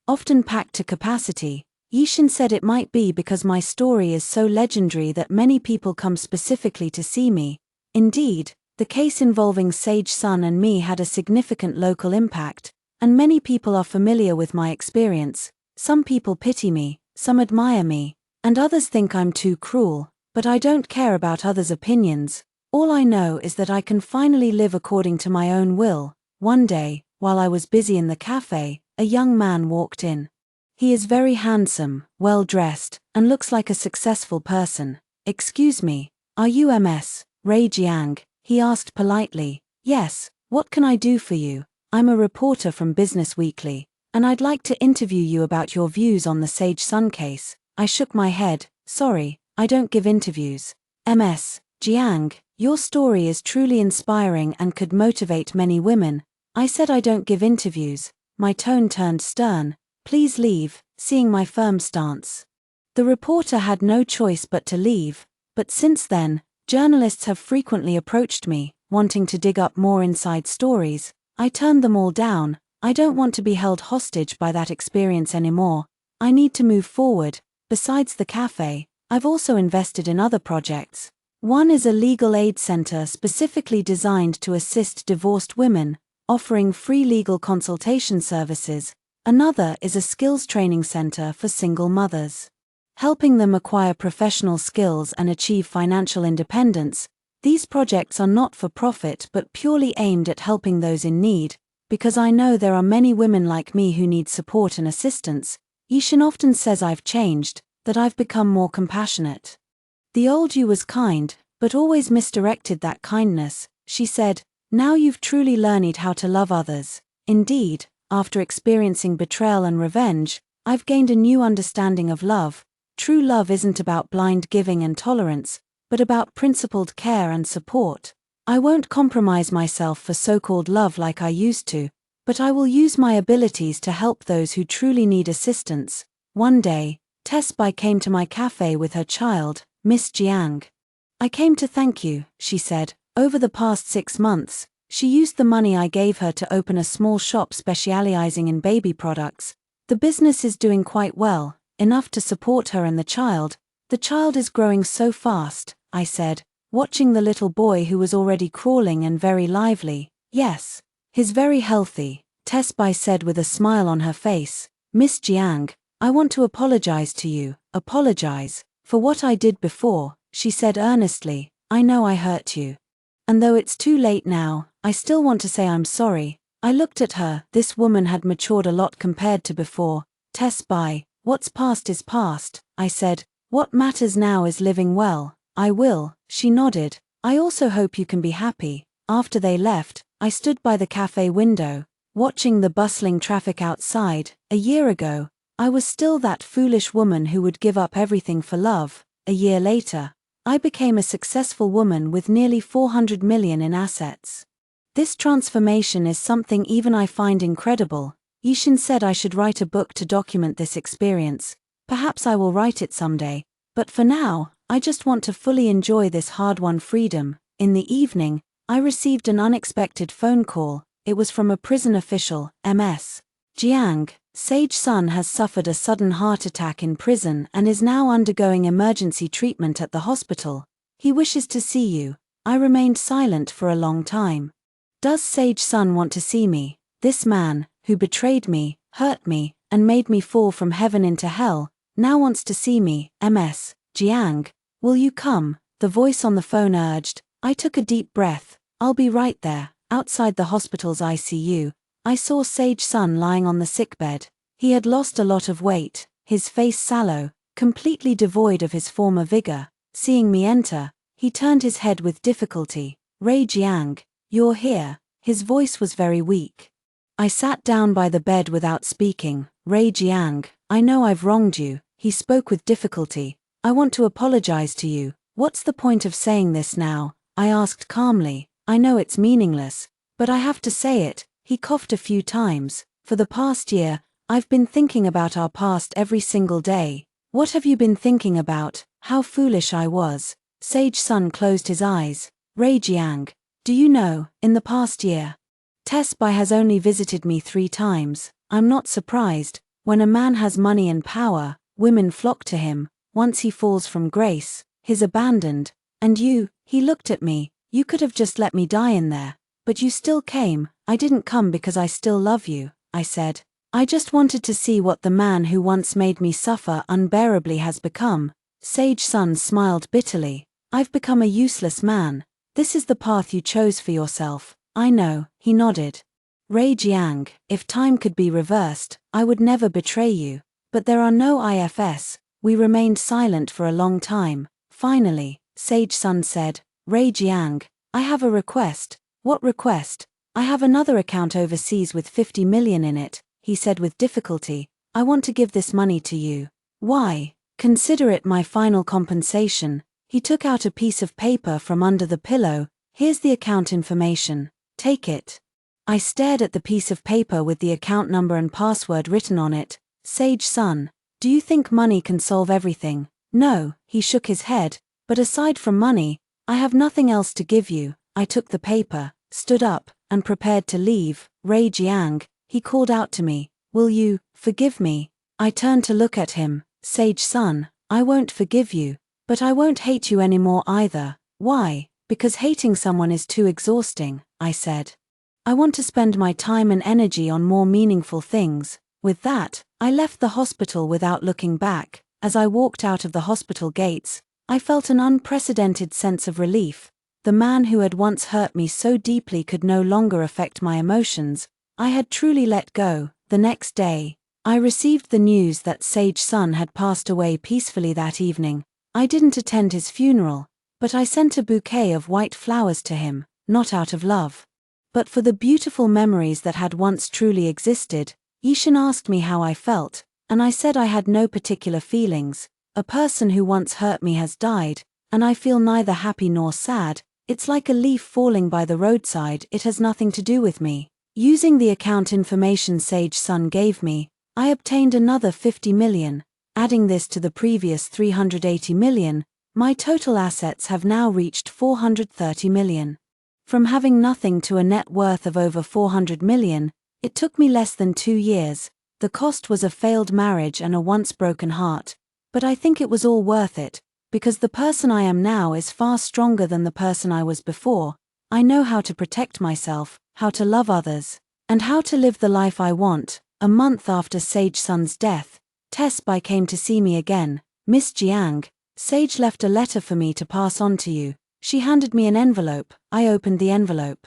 Often packed to capacity. Yishins said it might be because my story is so legendary that many people come specifically to see me. Indeed, the case involving Sage Sun and me had a significant local impact, and many people are familiar with my experience. Some people pity me, some admire me, and others think I'm too cruel, but I don't care about others' opinions. All I know is that I can finally live according to my own will. One day, while I was busy in the cafe, a young man walked in. He is very handsome, well-dressed, and looks like a successful person. "Excuse me, are you Ms. Ray Jiang?" he asked politely. "Yes, what can I do for you?" "I'm a reporter from Business Weekly, and I'd like to interview you about your views on the Sage Sun case." I shook my head. "Sorry, I don't give interviews." "Ms. Jiang, your story is truly inspiring and could motivate many women." I said I don't give interviews. My tone turned stern. "Please leave," seeing my firm stance. The reporter had no choice but to leave, but since then, journalists have frequently approached me, wanting to dig up more inside stories. I turned them all down. I don't want to be held hostage by that experience anymore. I need to move forward. Besides the cafe, I've also invested in other projects. One is a legal aid center specifically designed to assist divorced women, offering free legal consultation services. Another is a skills training center for single mothers, helping them acquire professional skills and achieve financial independence. These projects are not for profit but purely aimed at helping those in need, because I know there are many women like me who need support and assistance. Yishin often says I've changed, that I've become more compassionate. "The old you was kind, but always misdirected that kindness," she said. "Now you've truly learned how to love others." Indeed, after experiencing betrayal and revenge, I've gained a new understanding of love. True love isn't about blind giving and tolerance, but about principled care and support. I won't compromise myself for so-called love like I used to, but I will use my abilities to help those who truly need assistance. One day, Tess Bai came to my cafe with her child, Miss Jiang. "I came to thank you," she said. "Over the past 6 months, she used the money I gave her to open a small shop specializing in baby products. The business is doing quite well, enough to support her and the child. The child is growing so fast, I said, watching the little boy who was already crawling and very lively. Yes. He's very healthy, Tess Bai said with a smile on her face. Miss Jiang, I want to apologize to you, apologize, for what I did before, she said earnestly. I know I hurt you. And though it's too late now, I still want to say I'm sorry. I looked at her. This woman had matured a lot compared to before. Tess Bai, what's past is past, I said. What matters now is living well. I will, she nodded. I also hope you can be happy. After they left, I stood by the cafe window, watching the bustling traffic outside. A year ago, I was still that foolish woman who would give up everything for love. A year later, I became a successful woman with nearly 400 million in assets. This transformation is something even I find incredible. Yishins said I should write a book to document this experience. Perhaps I will write it someday, but for now, I just want to fully enjoy this hard-won freedom. In the evening, I received an unexpected phone call. It was from a prison official. Ms. Jiang, Sage Sun has suffered a sudden heart attack in prison and is now undergoing emergency treatment at the hospital. He wishes to see you. I remained silent for a long time. Does Sage Sun want to see me? This man, who betrayed me, hurt me, and made me fall from heaven into hell, now wants to see me. Ms. Jiang, will you come? The voice on the phone urged. I took a deep breath. I'll be right there. Outside the hospital's ICU, I saw Sage Sun lying on the sickbed. He had lost a lot of weight, his face sallow, completely devoid of his former vigor. Seeing me enter, he turned his head with difficulty. Ray Jiang, you're here. His voice was very weak. I sat down by the bed without speaking. Ray Jiang, I know I've wronged you. He spoke with difficulty. I want to apologize to you. What's the point of saying this now? I asked calmly. I know it's meaningless, but I have to say it. He coughed a few times. For the past year, I've been thinking about our past every single day. What have you been thinking about? How foolish I was. Sage Sun closed his eyes. Ray Jiang, do you know, in the past year, Tess Bai has only visited me 3 times. I'm not surprised. When a man has money and power, women flock to him. Once he falls from grace, he's abandoned. And you, he looked at me. You could have just let me die in there. But you still came. I didn't come because I still love you, I said. I just wanted to see what the man who once made me suffer unbearably has become. Sage Sun smiled bitterly. I've become a useless man. This is the path you chose for yourself. I know, he nodded. Ray Jiang, if time could be reversed, I would never betray you. But there are no ifs. We remained silent for a long time. Finally, Sage Sun said, Ray Jiang, I have a request. What request? I have another account overseas with 50 million in it, he said with difficulty. I want to give this money to you. Why? Consider it my final compensation. He took out a piece of paper from under the pillow. Here's the account information. Take it. I stared at the piece of paper with the account number and password written on it. Sage Sun, do you think money can solve everything? No, he shook his head, but aside from money, I have nothing else to give you. I took the paper, stood up, and prepared to leave. Ray Jiang, he called out to me, will you forgive me? I turned to look at him. Sage Sun, I won't forgive you, but I won't hate you anymore either. Why? Because hating someone is too exhausting, I said. I want to spend my time and energy on more meaningful things. With that, I left the hospital without looking back. As I walked out of the hospital gates, I felt an unprecedented sense of relief. The man who had once hurt me so deeply could no longer affect my emotions. I had truly let go. The next day, I received the news that Sage Sun had passed away peacefully that evening. I didn't attend his funeral, but I sent a bouquet of white flowers to him, not out of love, but for the beautiful memories that had once truly existed. Yishin asked me how I felt, and I said I had no particular feelings. A person who once hurt me has died, and I feel neither happy nor sad. It's like a leaf falling by the roadside. It has nothing to do with me. Using the account information Sage Sun gave me, I obtained another 50 million. Adding this to the previous 380 million, my total assets have now reached 430 million. From having nothing to a net worth of over 400 million, it took me less than 2 years. The cost was a failed marriage and a once broken heart, but I think it was all worth it, because the person I am now is far stronger than the person I was before. I know how to protect myself, how to love others, and how to live the life I want. A month after Sage Sun's death, Tess Bai came to see me again. Miss Jiang, Sage left a letter for me to pass on to you. She handed me an envelope. I opened the envelope,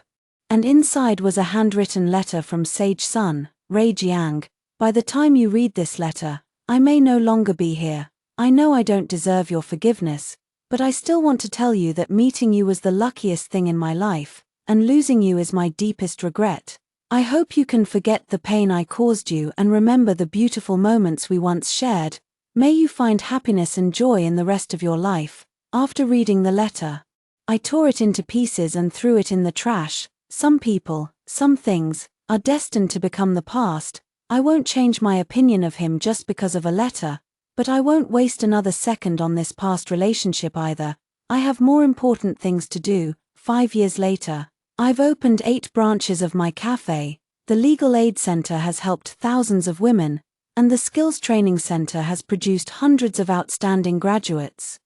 and inside was a handwritten letter from Sage Sun, Ray Jiang. By the time you read this letter, I may no longer be here. I know I don't deserve your forgiveness, but I still want to tell you that meeting you was the luckiest thing in my life, and losing you is my deepest regret. I hope you can forget the pain I caused you and remember the beautiful moments we once shared. May you find happiness and joy in the rest of your life. After reading the letter, I tore it into pieces and threw it in the trash. Some people, some things, are destined to become the past. I won't change my opinion of him just because of a letter, but I won't waste another second on this past relationship either. I have more important things to do. 5 years later, I've opened 8 branches of my cafe. The Legal Aid Center has helped thousands of women, and the Skills Training Center has produced hundreds of outstanding graduates.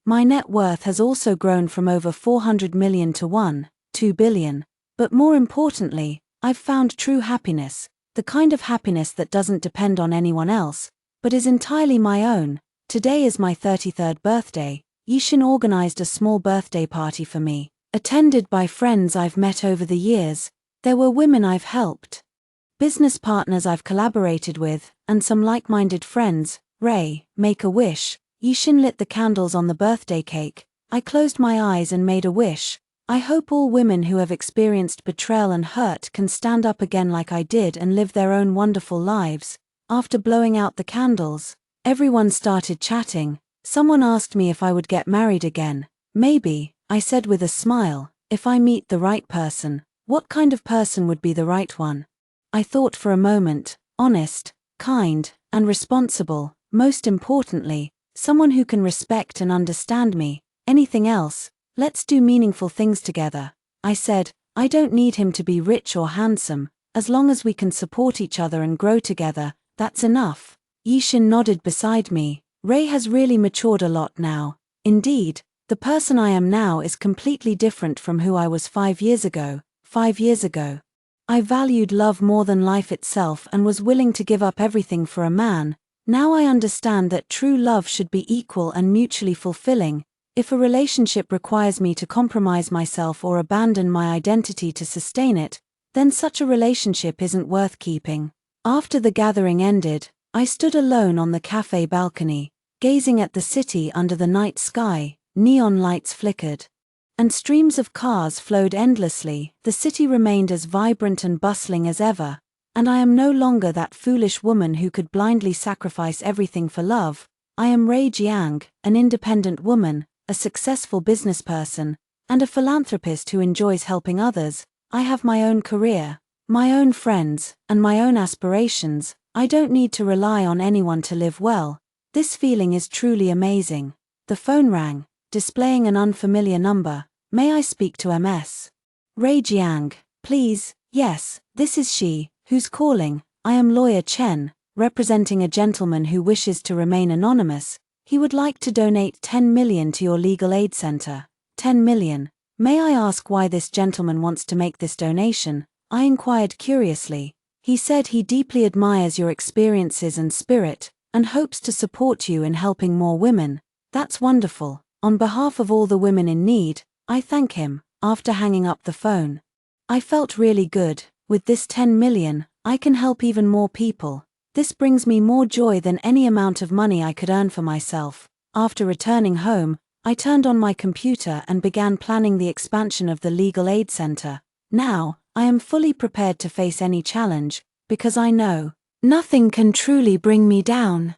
My net worth has also grown from over 400 million to 2 billion. But more importantly, I've found true happiness, the kind of happiness that doesn't depend on anyone else, but is entirely my own. Today is my 33rd birthday. Yishin organized a small birthday party for me, attended by friends I've met over the years. There were women I've helped, business partners I've collaborated with, and some like-minded friends. Ray, make a wish. Yishin lit the candles on the birthday cake. I closed my eyes and made a wish. I hope all women who have experienced betrayal and hurt can stand up again like I did and live their own wonderful lives. After blowing out the candles, everyone started chatting. Someone asked me if I would get married again. Maybe, I said with a smile, if I meet the right person. What kind of person would be the right one? I thought for a moment. Honest, kind, and responsible. Most importantly, someone who can respect and understand me. Anything else? Let's do meaningful things together. I said, I don't need him to be rich or handsome. As long as we can support each other and grow together, that's enough. Yishin nodded beside me. Ray has really matured a lot now. Indeed, the person I am now is completely different from who I was 5 years ago. 5 years ago, I valued love more than life itself and was willing to give up everything for a man. Now I understand that true love should be equal and mutually fulfilling. If a relationship requires me to compromise myself or abandon my identity to sustain it, then such a relationship isn't worth keeping. After the gathering ended, I stood alone on the cafe balcony, gazing at the city under the night sky. Neon lights flickered, and streams of cars flowed endlessly. The city remained as vibrant and bustling as ever, and I am no longer that foolish woman who could blindly sacrifice everything for love. I am Ray Jiang, an independent woman, a successful businessperson, and a philanthropist who enjoys helping others. I have my own career, my own friends, and my own aspirations. I don't need to rely on anyone to live well. This feeling is truly amazing. The phone rang, displaying an unfamiliar number. May I speak to MS? Ray Jiang, please. Yes, this is she. Who's calling? I am Lawyer Chen, representing a gentleman who wishes to remain anonymous. He would like to donate 10 million to your legal aid center. 10 million. May I ask why this gentleman wants to make this donation? I inquired curiously. He said he deeply admires your experiences and spirit, and hopes to support you in helping more women. That's wonderful. On behalf of all the women in need, I thank him. After hanging up the phone, I felt really good. With this 10 million, I can help even more people. This brings me more joy than any amount of money I could earn for myself. After returning home, I turned on my computer and began planning the expansion of the Legal Aid Center. Now, I am fully prepared to face any challenge, because I know nothing can truly bring me down.